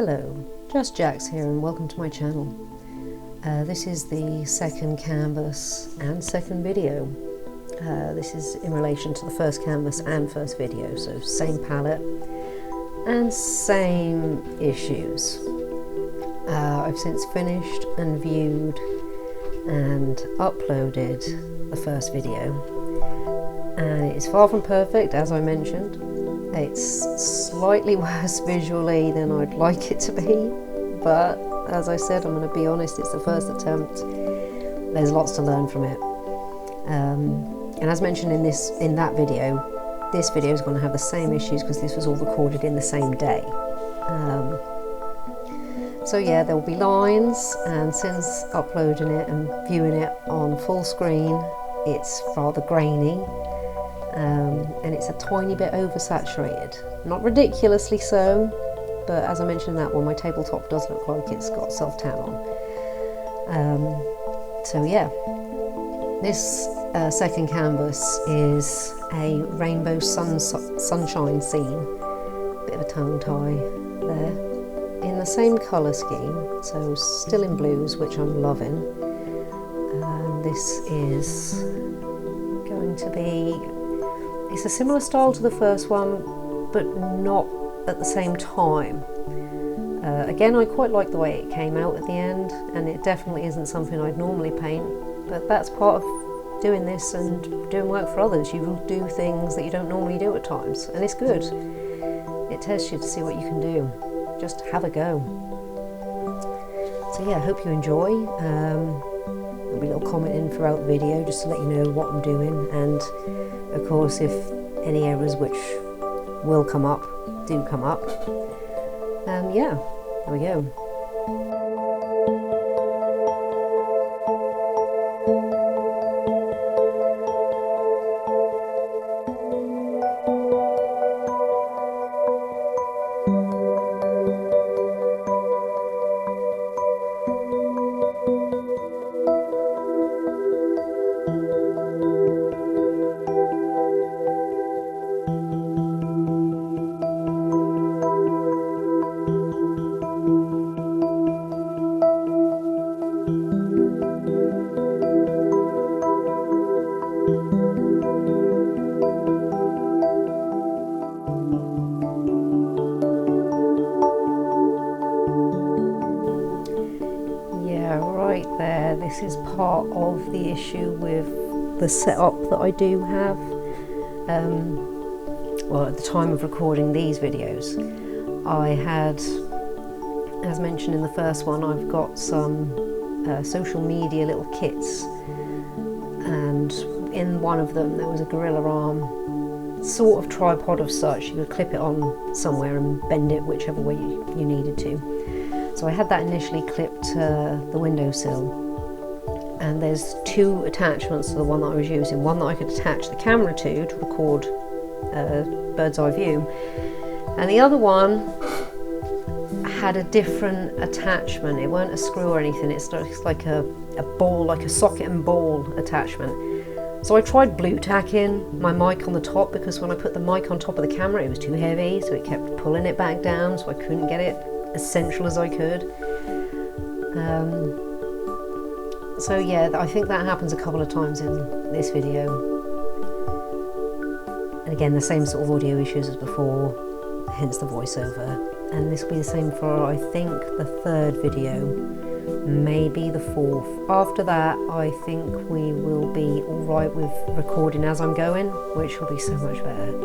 Hello, Just Jax here and welcome to my channel. This is the second canvas and second video. This is in relation to the first canvas and first video, so same palette and same issues. I've since finished and viewed and uploaded the first video, and it is far from perfect, as I mentioned. It's slightly worse visually than I'd like it to be, but as I said, I'm going to be honest, it's the first attempt. There's lots to learn from it. And as mentioned in that video, this video is going to have the same issues because this was all recorded in the same day. So yeah, there will be lines, and since uploading it and viewing it on full screen, it's rather grainy. And it's a tiny bit oversaturated. Not ridiculously so, but as I mentioned in that one, my tabletop does look like it's got self-tan on. So yeah, this second canvas is a rainbow sunshine scene, bit of a tongue tie there, in the same colour scheme, so still in blues, which I'm loving. This is going to be, it's a similar style to the first one, but not at the same time. Again, I quite like the way it came out at the end, and it definitely isn't something I'd normally paint, but that's part of doing this and doing work for others. You will do things that you don't normally do at times, and it's good. It tests you to see what you can do. Just have a go. So yeah, I hope you enjoy. There'll be a little comment in throughout the video just to let you know what I'm doing, and of course if any errors which will come up do come up. Yeah, there we go. There, this is part of the issue with the setup that I do have. Well, at the time of recording these videos, I had, as mentioned in the first one, I've got some social media little kits, and in one of them there was a gorilla arm, sort of tripod of such. You could clip it on somewhere and bend it whichever way you needed to. So I had that initially clipped to the windowsill, and there's two attachments to the one that I was using. One that I could attach the camera to record bird's eye view, and the other one had a different attachment. It weren't a screw or anything, it's like a ball, like a socket and ball attachment. So I tried blue tacking my mic on the top, because when I put the mic on top of the camera it was too heavy, so it kept pulling it back down, so I couldn't get it as central as I could. So yeah, I think that happens a couple of times in this video. And again, the same sort of audio issues as before, hence the voiceover. And this will be the same for, I think, the third video, maybe the fourth. After that, I think we will be alright with recording as I'm going, which will be so much better.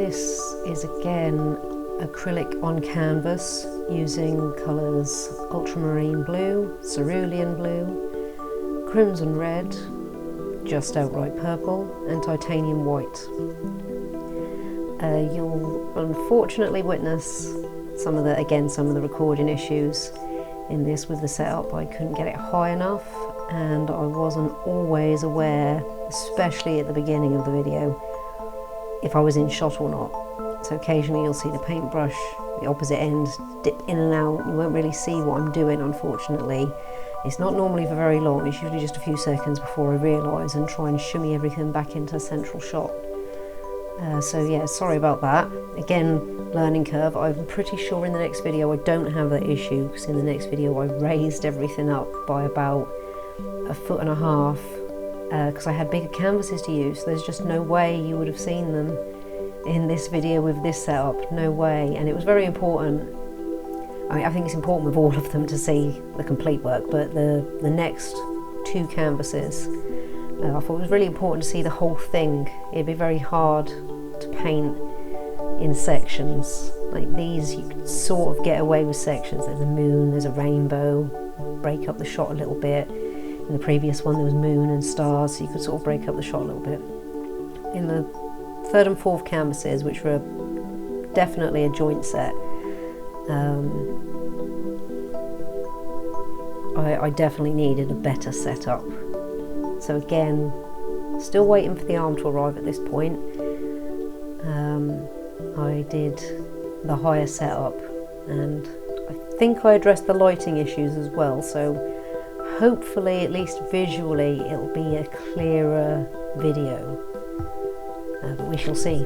This is again acrylic on canvas using colours Ultramarine Blue, Cerulean Blue, Crimson Red, just outright purple and titanium white. You'll unfortunately witness some of the recording issues in this with the setup. I couldn't get it high enough and I wasn't always aware, especially at the beginning of the video, if I was in shot or not. So occasionally you'll see the paintbrush, the opposite end, dip in and out. You won't really see what I'm doing, unfortunately. It's not normally for very long, it's usually just a few seconds before I realise and try and shimmy everything back into central shot. So yeah, sorry about that. Again, learning curve. I'm pretty sure in the next video I don't have that issue, because in the next video I raised everything up by about 1.5 feet, because I had bigger canvases to use. There's just no way you would have seen them in this video with this setup, no way. And it was very important. I mean, I think it's important with all of them to see the complete work, but the next 2 canvases, I thought it was really important to see the whole thing. It'd be very hard to paint in sections. Like these, you can sort of get away with sections. There's a moon, there's a rainbow, break up the shot a little bit. In the previous one there was moon and stars, so you could sort of break up the shot a little bit. In the 3rd and 4th canvases, which were definitely a joint set, I definitely needed a better setup. So again, still waiting for the arm to arrive at this point. I did the higher setup and I think I addressed the lighting issues as well, so hopefully, at least visually, it'll be a clearer video, but we shall see.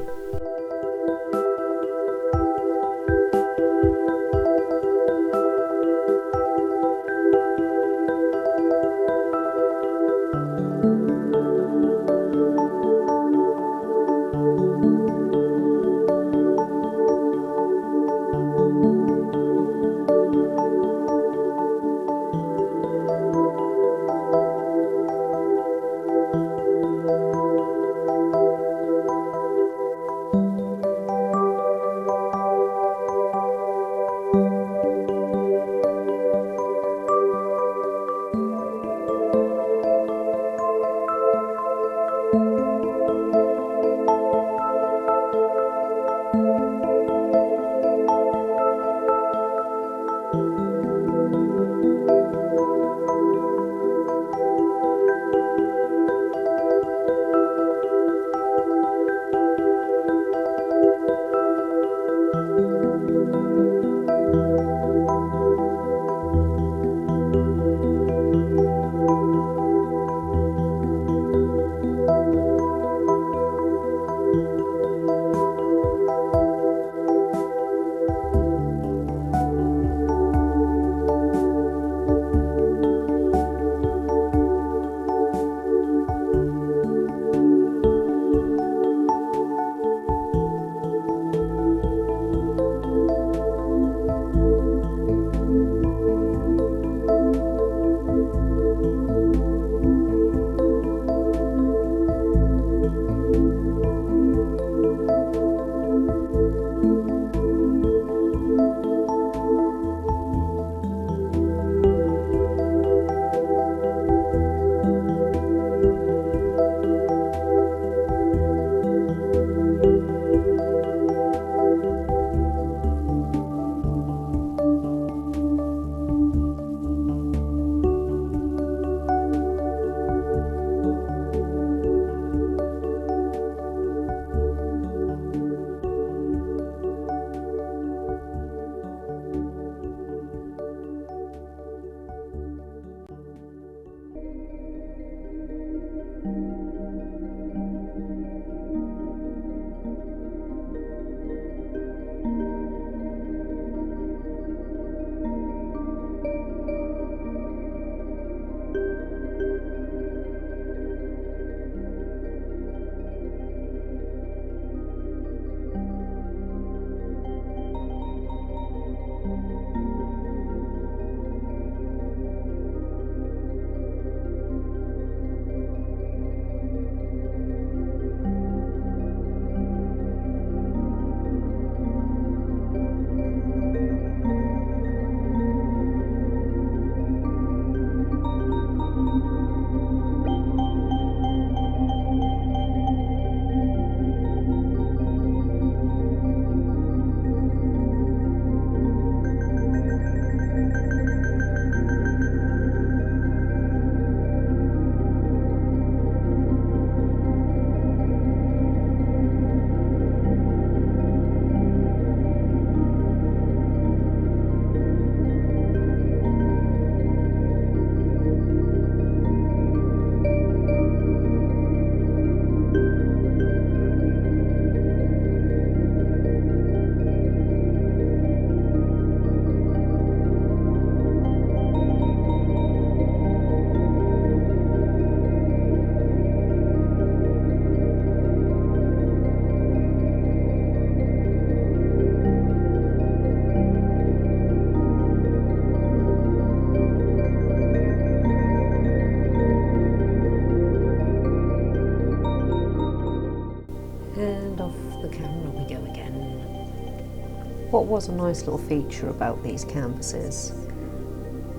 what was a nice little feature about these canvases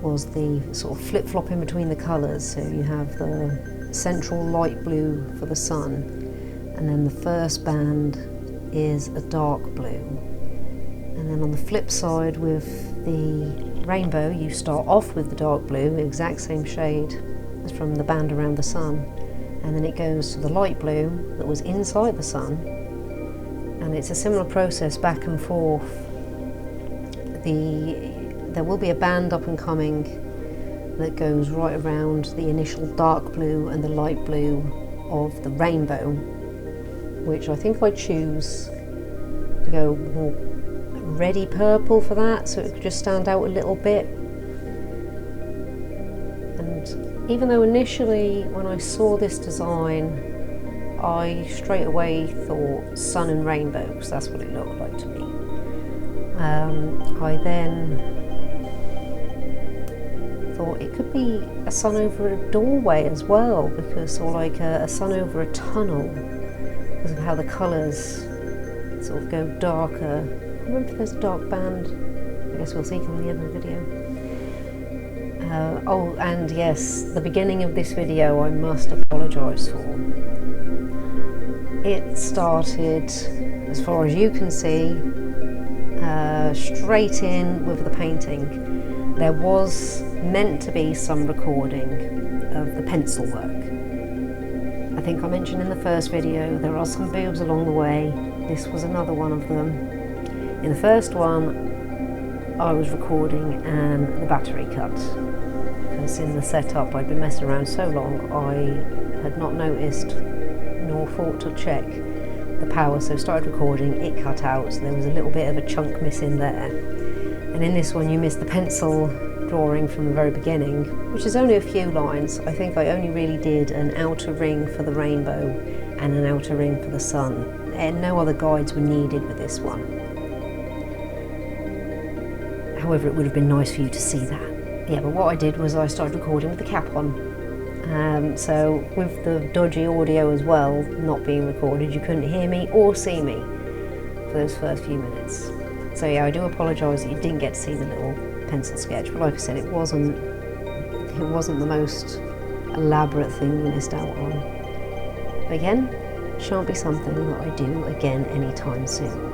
was the sort of flip-flopping between the colours. So you have the central light blue for the sun, and then the first band is a dark blue. And then on the flip side with the rainbow, you start off with the dark blue, exact same shade as from the band around the sun, and then it goes to the light blue that was inside the sun, and it's a similar process back and forth. There will be a band up and coming that goes right around the initial dark blue and the light blue of the rainbow, which I think I choose to go more reddy purple for that, so it could just stand out a little bit. And even though initially when I saw this design I straight away thought sun and rainbow, because that's what it looked like to me, I then thought it could be a sun over a doorway as well, because, or like a sun over a tunnel, because of how the colours sort of go darker. I wonder if there's a dark band. I guess we'll see come the end of the video. Oh, and yes, the beginning of this video I must apologise for. It started, as far as you can see, straight in with the painting. There was meant to be some recording of the pencil work. I think I mentioned in the first video there are some boobs along the way. This was another one of them. In the first one I was recording and the battery cut, because in the setup I'd been messing around so long I had not noticed nor thought to check the power, so started recording, it cut out, so there was a little bit of a chunk missing there. And in this one you missed the pencil drawing from the very beginning, which is only a few lines. I think I only really did an outer ring for the rainbow and an outer ring for the sun, and no other guides were needed with this one. However, it would have been nice for you to see that. Yeah, but what I did was I started recording with the cap on. So with the dodgy audio as well not being recorded, you couldn't hear me or see me for those first few minutes. So yeah, I do apologise that you didn't get to see the little pencil sketch, but like I said, it wasn't the most elaborate thing you missed out on. But again, shan't be something that I do again anytime soon.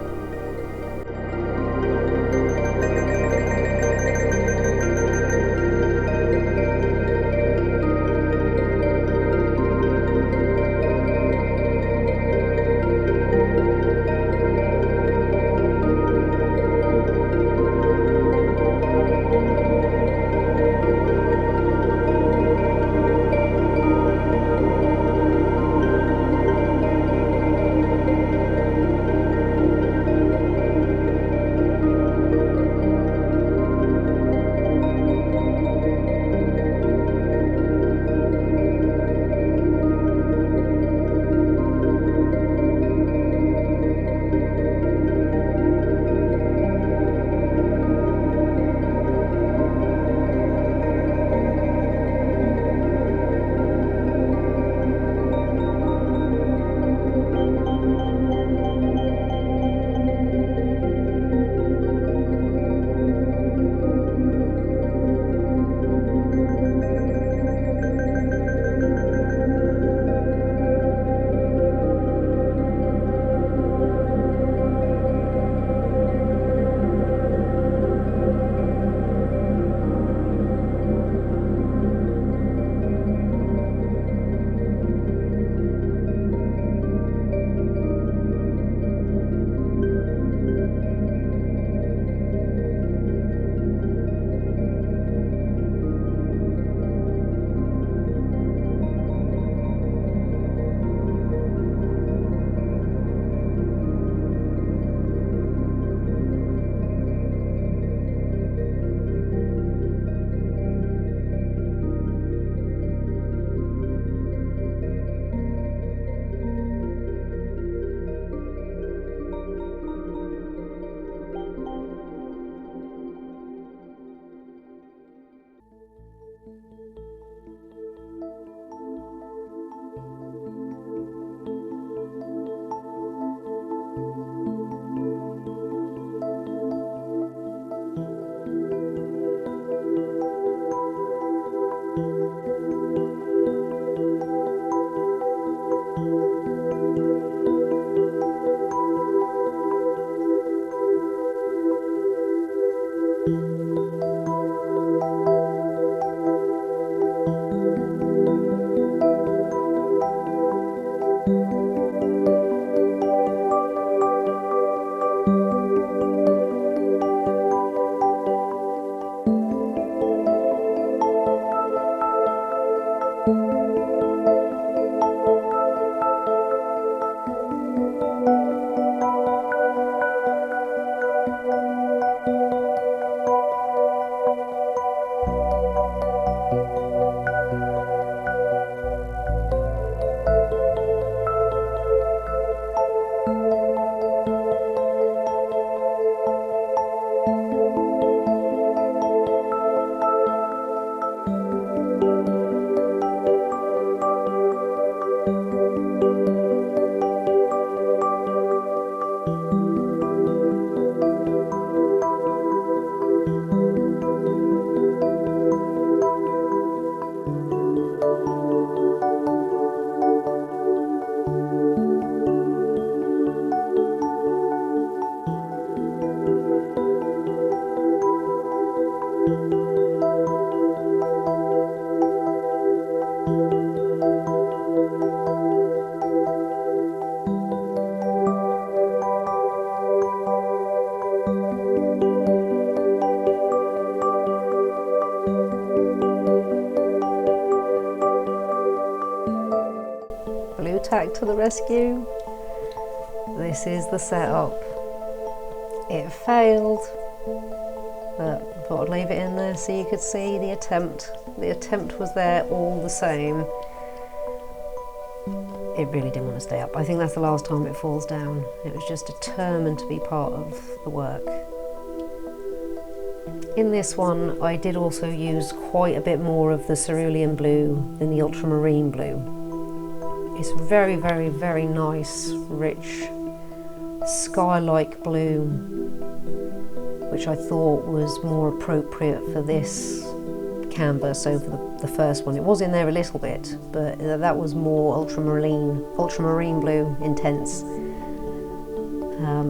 tack to the rescue. This is the setup. It failed, but I thought I'd leave it in there so you could see the attempt. The attempt was there all the same. It really didn't want to stay up. I think that's the last time it falls down. It was just determined to be part of the work. In this one, I did also use quite a bit more of the Cerulean Blue than the Ultramarine Blue. It's very, very, very nice, rich, sky-like blue, which I thought was more appropriate for this canvas over the first one. It was in there a little bit, but that was more ultramarine blue, intense.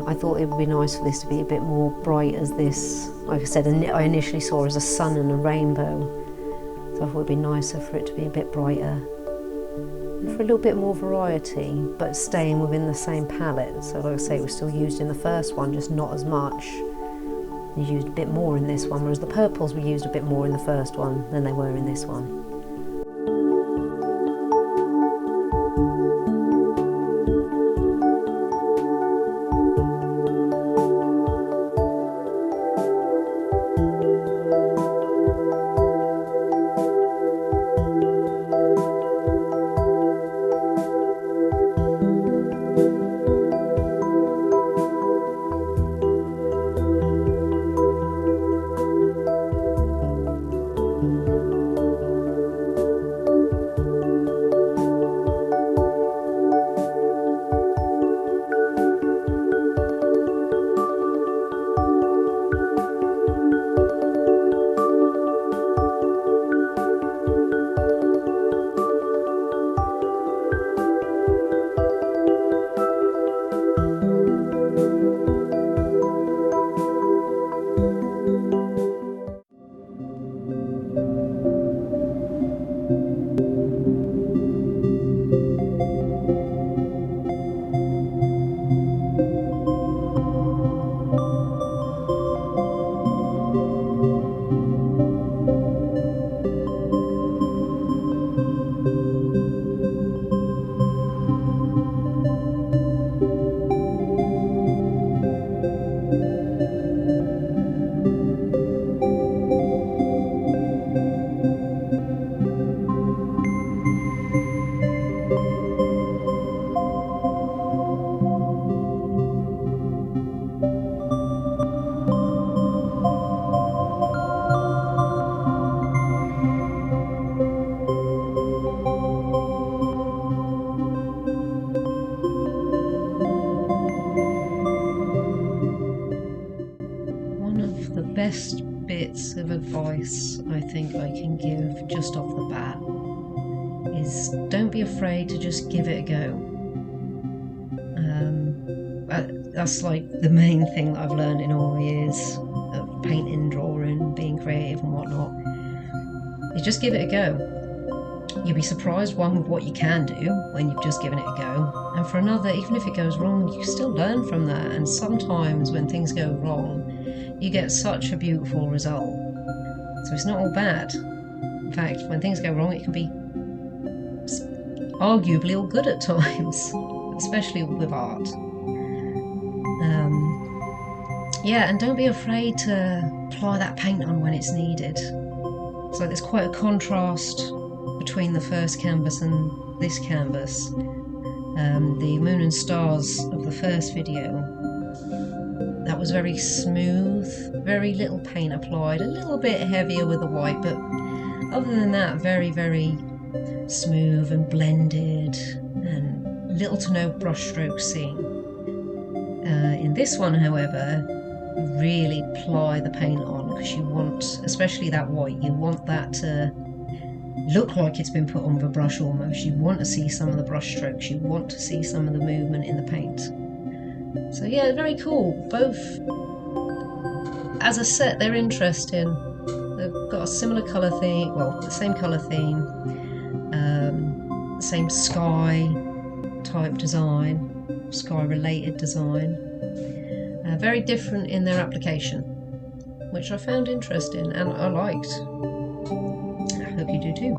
I thought it would be nice for this to be a bit more bright as this. Like I said, I initially saw as a sun and a rainbow, so I thought it would be nicer for it to be a bit brighter, for a little bit more variety, but staying within the same palette. So like I say, it was still used in the first one, just not as much. You used a bit more in this one, whereas the purples were used a bit more in the first one than they were in this one. Best bits of advice I think I can give just off the bat is don't be afraid to just give it a go. That's like the main thing that I've learned in all my years of painting, drawing, being creative and whatnot, is just give it a go. You'll be surprised, one, with what you can do when you've just given it a go, and for another, even if it goes wrong, you still learn from that. And sometimes when things go wrong, you get such a beautiful result. So it's not all bad. In fact, when things go wrong, it can be arguably all good at times, especially with art. Yeah, and don't be afraid to apply that paint on when it's needed. So there's quite a contrast between the first canvas and this canvas. The moon and stars of the first video, that was very smooth, very little paint applied, a little bit heavier with the white, but other than that, very, very smooth and blended, and little to no brush strokes seen. In this one, however, really apply the paint on, because you want, especially that white, you want that to look like it's been put on with a brush almost. You want to see some of the brush strokes, you want to see some of the movement in the paint. So yeah, very cool. Both, as a set, they're interesting. They've got a similar colour theme, well, the same colour theme, same sky type design, sky related design. Very different in their application, which I found interesting and I liked. I hope you do too.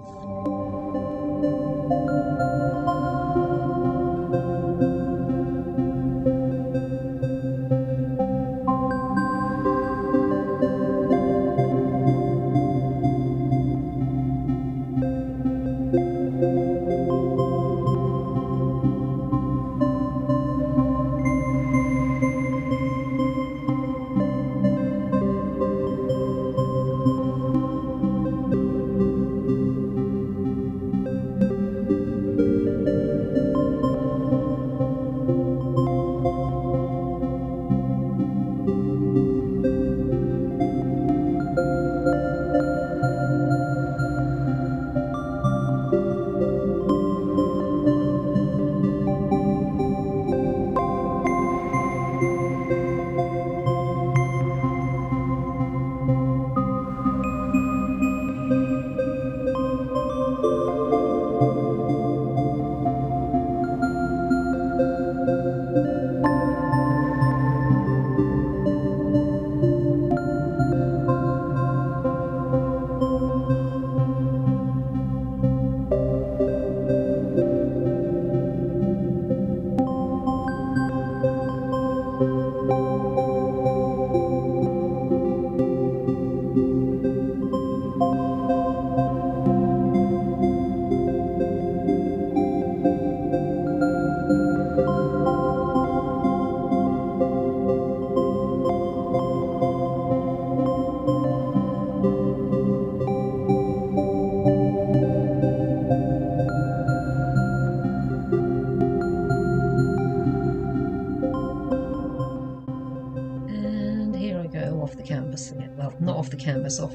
canvas off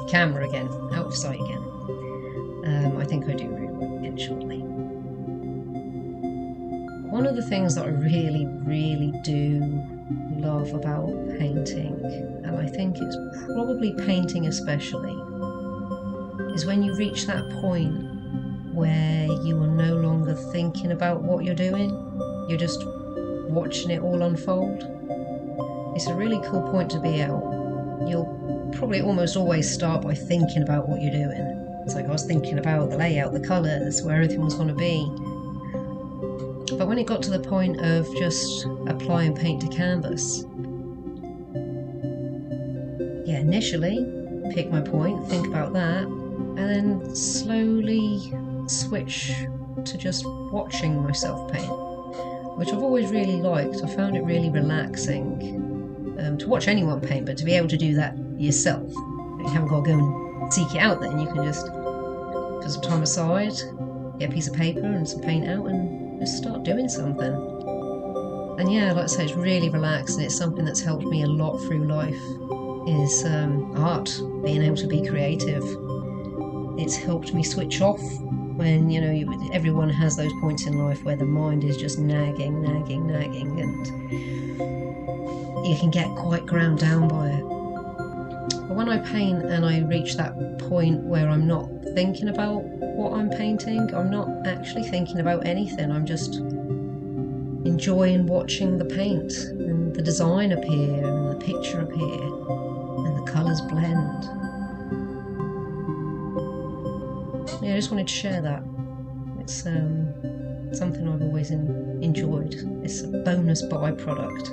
camera again, out of sight again. I think I do again shortly. One of the things that I really, really do love about painting, and I think it's probably painting especially, is when you reach that point where you are no longer thinking about what you're doing, you're just watching it all unfold. It's a really cool point to be at. You'll probably almost always start by thinking about what you're doing. It's like I was thinking about the layout, the colours, where everything was going to be. But when it got to the point of just applying paint to canvas, yeah, initially pick my point, think about that, and then slowly switch to just watching myself paint, which I've always really liked. I found it really relaxing to watch anyone paint, but to be able to do that yourself, you haven't got to go and seek it out. Then you can just put some time aside, get a piece of paper and some paint out, and just start doing something. And yeah, like I say, it's really relaxing. It's something that's helped me a lot through life, is art, being able to be creative. It's helped me switch off when, you know, everyone has those points in life where the mind is just nagging, and you can get quite ground down by it. But when I paint and I reach that point where I'm not thinking about what I'm painting, I'm not actually thinking about anything, I'm just enjoying watching the paint and the design appear and the picture appear and the colours blend. Yeah, I just wanted to share that. It's something I've always enjoyed. It's a bonus byproduct.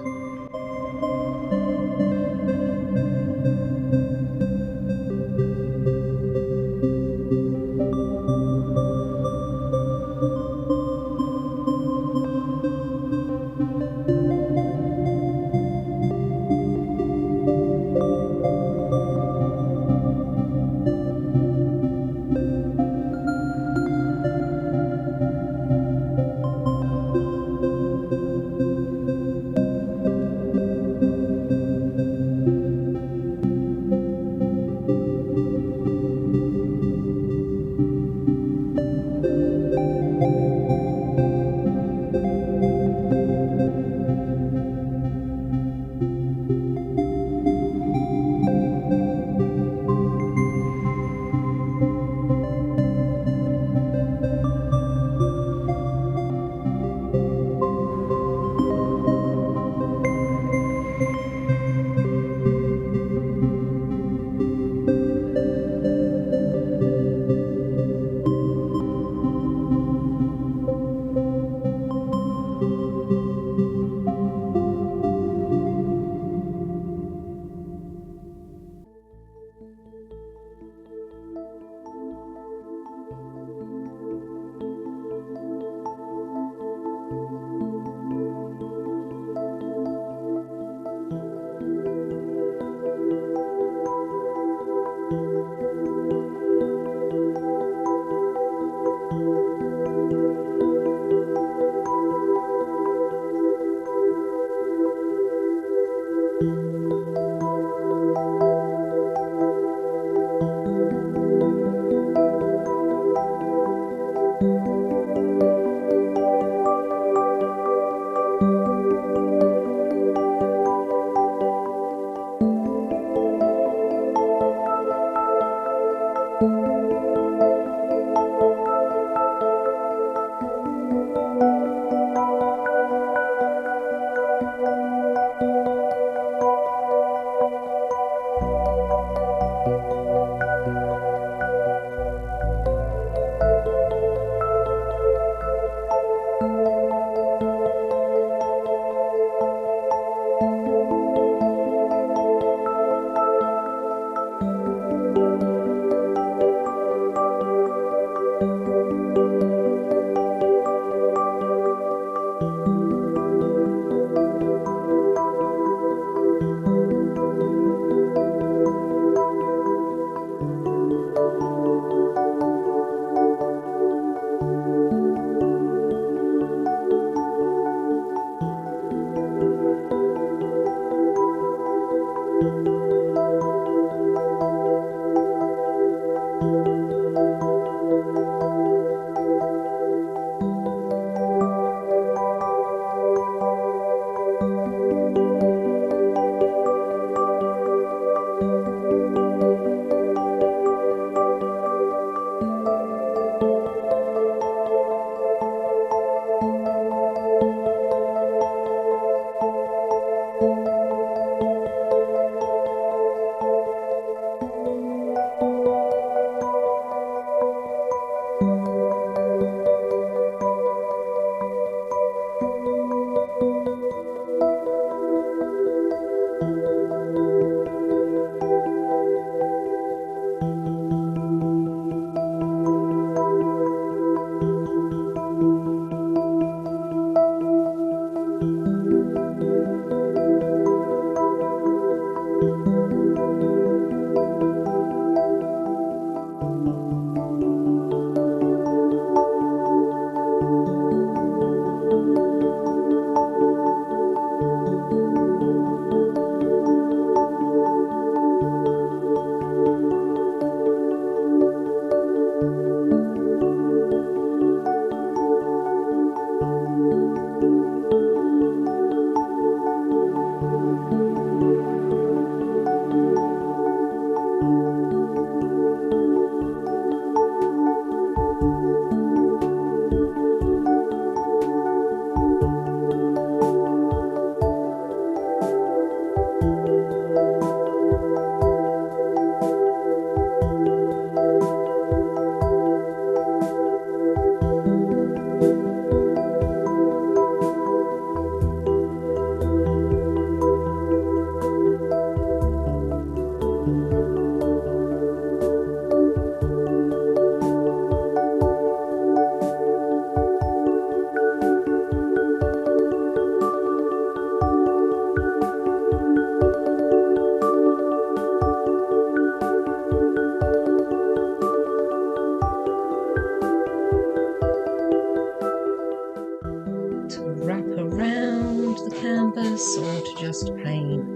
Or to just paint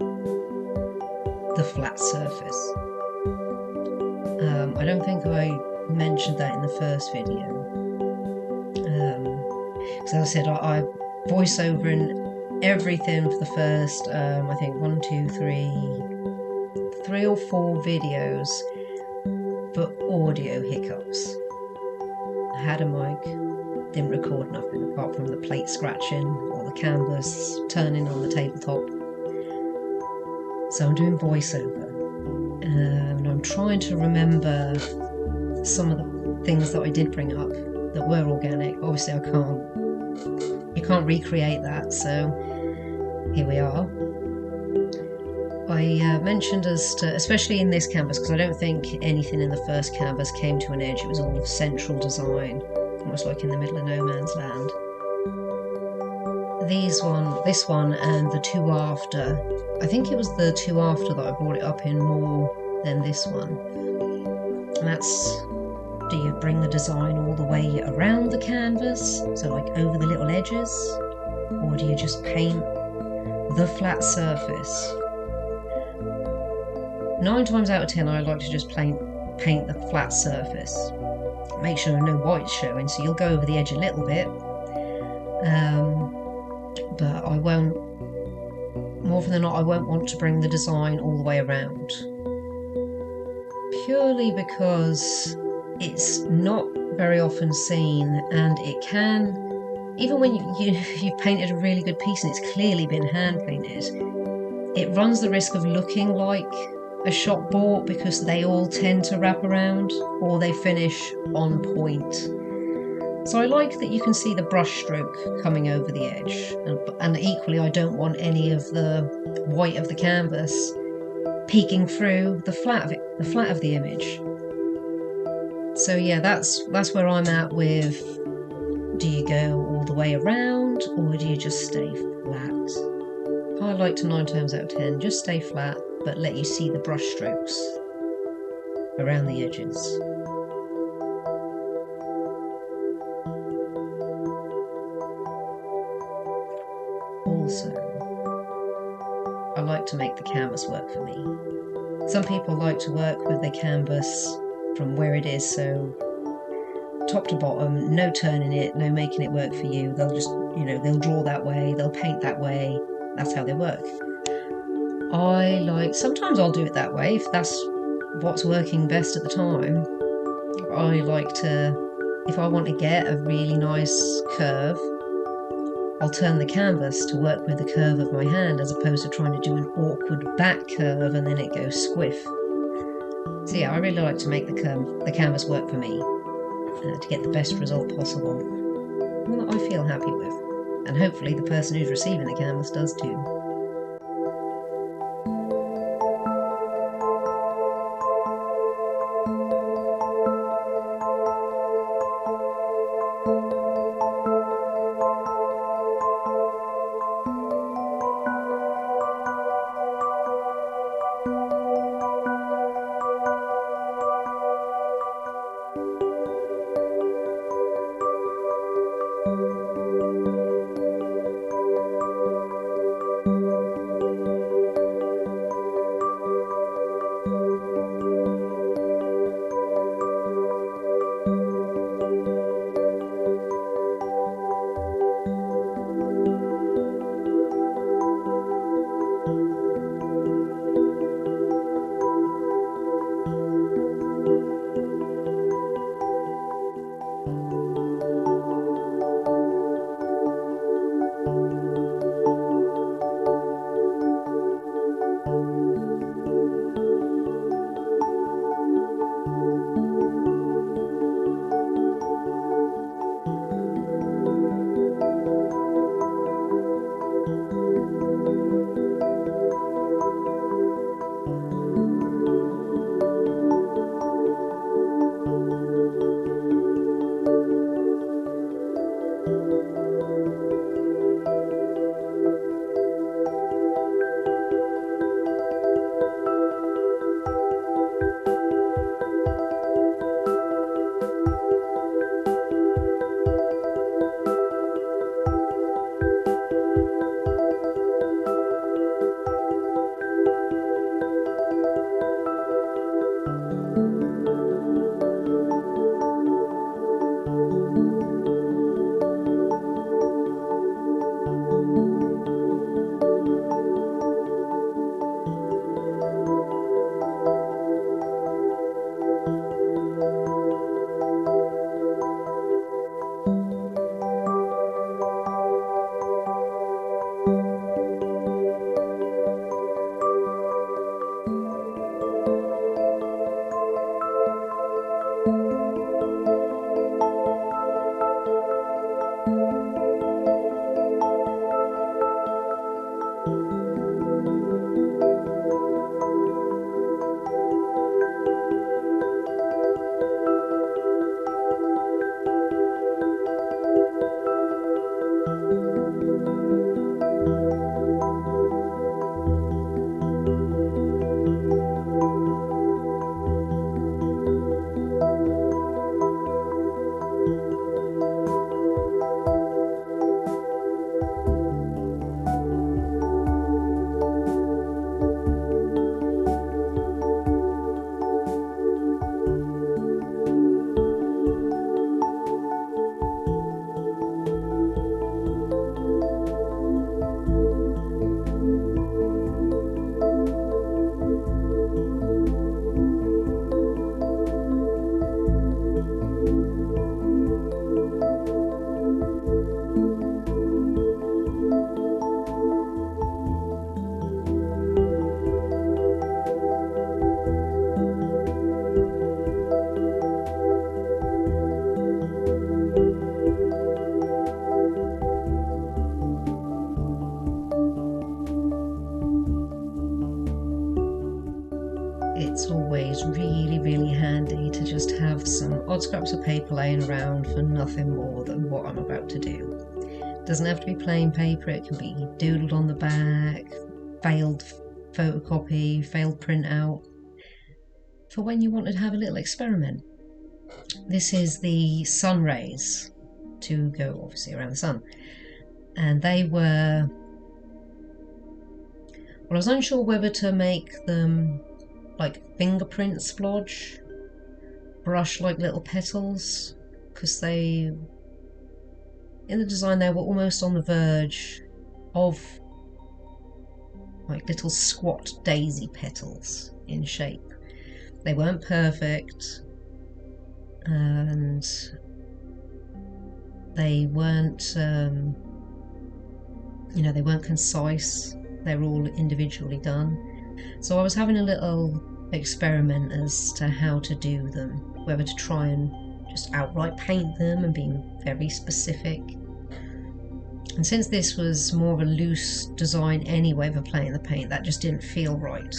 the flat surface. I don't think I mentioned that in the first video. Because as I said, I voice over in everything for the first, I think 3 or 4 videos, but audio hiccups. I had a mic, didn't record nothing apart from the plate scratching or the canvas turning on the tabletop. So I'm doing voiceover, and I'm trying to remember some of the things that I did bring up that were organic. Obviously you can't recreate that, so here we are. I mentioned especially in this canvas, because I don't think anything in the first canvas came to an edge. It was all central design, almost like in the middle of no man's land. This one and the 2 after, I think it was the 2 after that I brought it up in more than this one. And that's, do you bring the design all the way around the canvas, so like over the little edges, or do you just paint the flat surface? 9 times out of 10 I like to just paint the flat surface. Make sure no white's showing, so you'll go over the edge a little bit. But I won't, more often than not, I won't want to bring the design all the way around. Purely because it's not very often seen, and it can, even when you've painted a really good piece and it's clearly been hand painted, it runs the risk of looking like a shop bought, because they all tend to wrap around or they finish on point. So I like that you can see the brush stroke coming over the edge, and equally I don't want any of the white of the canvas peeking through the flat of the image. So yeah, that's where I'm at with, do you go all the way around or do you just stay flat? I like to 9 times out of 10 just stay flat, but let you see the brush strokes around the edges. Also, I like to make the canvas work for me. Some people like to work with their canvas from where it is, so top to bottom, no turning it, no making it work for you. They'll just, they'll draw that way, they'll paint that way. That's how they work. Sometimes I'll do it that way if that's what's working best at the time. If I want to get a really nice curve, I'll turn the canvas to work with the curve of my hand as opposed to trying to do an awkward back curve and then it goes squiff. So yeah, I really like to make the canvas work for me to get the best result possible, one that I feel happy with, and hopefully the person who's receiving the canvas does too. it's always really, really handy to just have some odd scraps of paper laying around for nothing more than what I'm about to do. It doesn't have to be plain paper, it can be doodled on the back, failed photocopy, failed printout, for when you want to have a little experiment. This is the sun rays to go obviously around the sun, and they were, well, I was unsure whether to make them like fingerprint splodge brush like little petals, because they, in the design, they were almost on the verge of like little squat daisy petals in shape. They weren't perfect, and they weren't, they weren't concise. They were all individually done. So I was having a little experiment as to how to do them, whether to try and just outright paint them and being very specific. And since this was more of a loose design anyway for playing the paint, that just didn't feel right.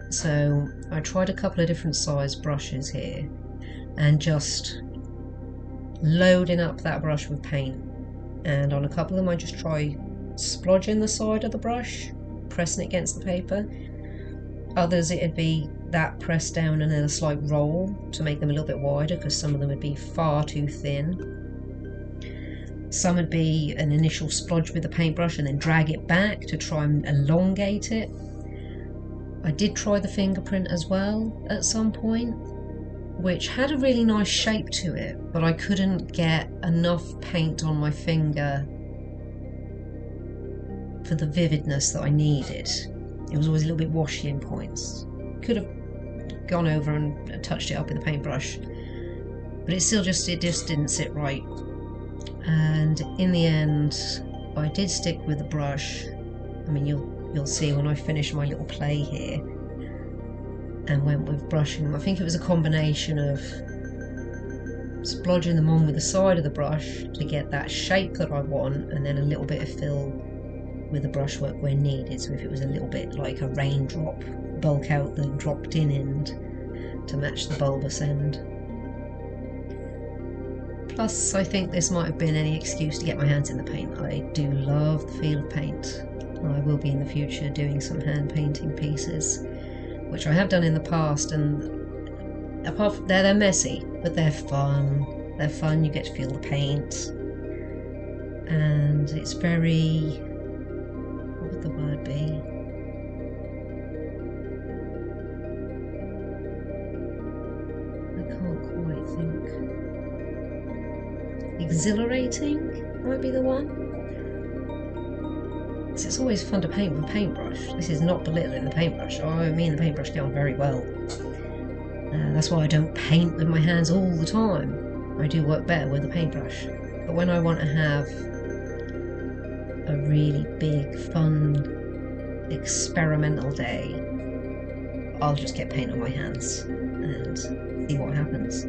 So I tried a couple of different size brushes here and just loading up that brush with paint. And on a couple of them I just try splodging the side of the brush, pressing it against the paper. Others it'd be that pressed down and then a slight roll to make them a little bit wider, because some of them would be far too thin. Some would be an initial splodge with the paintbrush and then drag it back to try and elongate it. I did try the fingerprint as well at some point, which had a really nice shape to it, but I couldn't get enough paint on my finger for the vividness that I needed. It was always a little bit washy in points. Could have gone over and touched it up with a paintbrush, but it just didn't sit right. And in the end, I did stick with the brush. I mean, you'll see when I finish my little play here, and went with brushing them. I think it was a combination of splodging them on with the side of the brush to get that shape that I want, and then a little bit of fill with the brushwork where needed. So if it was a little bit like a raindrop, bulk out the dropped in end to match the bulbous end. Plus, I think this might have been any excuse to get my hands in the paint. I do love the feel of paint. I will be in the future doing some hand painting pieces, which I have done in the past, and apart from they're messy, but they're fun. They're fun, you get to feel the paint, and it's very, what would the word be? I can't quite think. Exhilarating might be the one. So it's always fun to paint with a paintbrush. This is not belittling the paintbrush. Me and the paintbrush get on very well. That's why I don't paint with my hands all the time. I do work better with a paintbrush. But when I want to have a really big, fun, experimental day, I'll just get paint on my hands and see what happens.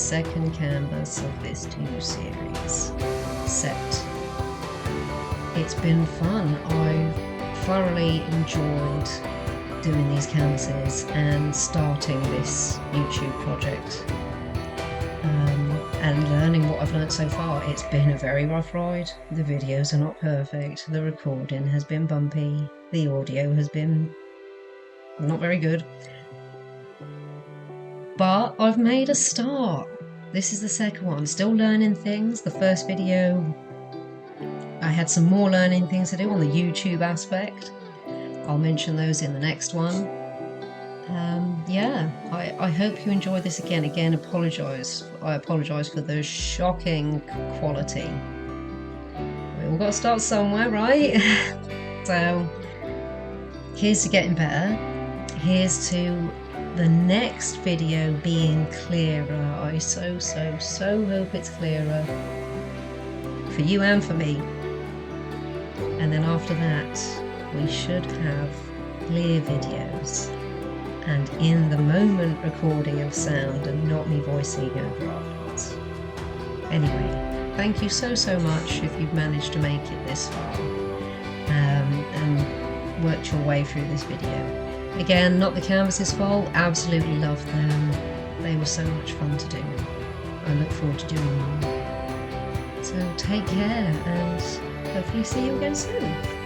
second canvas of this 2 series set. It's been fun. I've thoroughly enjoyed doing these canvases and starting this YouTube project. and learning what I've learned so far. It's been a very rough ride. The videos are not perfect, the recording has been bumpy, the audio has been not very good, but I've made a start. This is the second one. I'm still learning things. The first video, I had some more learning things to do on the YouTube aspect. I'll mention those in the next one. Yeah, I hope you enjoy this again. Again, I apologise for the shocking quality. We all got to start somewhere, right? So, here's to getting better. Here's to the next video being clearer. I so hope it's clearer for you and for me. And then after that, we should have clear videos and in the moment recording of sound and not me voicing over afterwards. Anyway, thank you so much if you've managed to make it this far and worked your way through this video. Again, not the canvases' fault, absolutely loved them. They were so much fun to do. I look forward to doing more. So take care and hopefully see you again soon.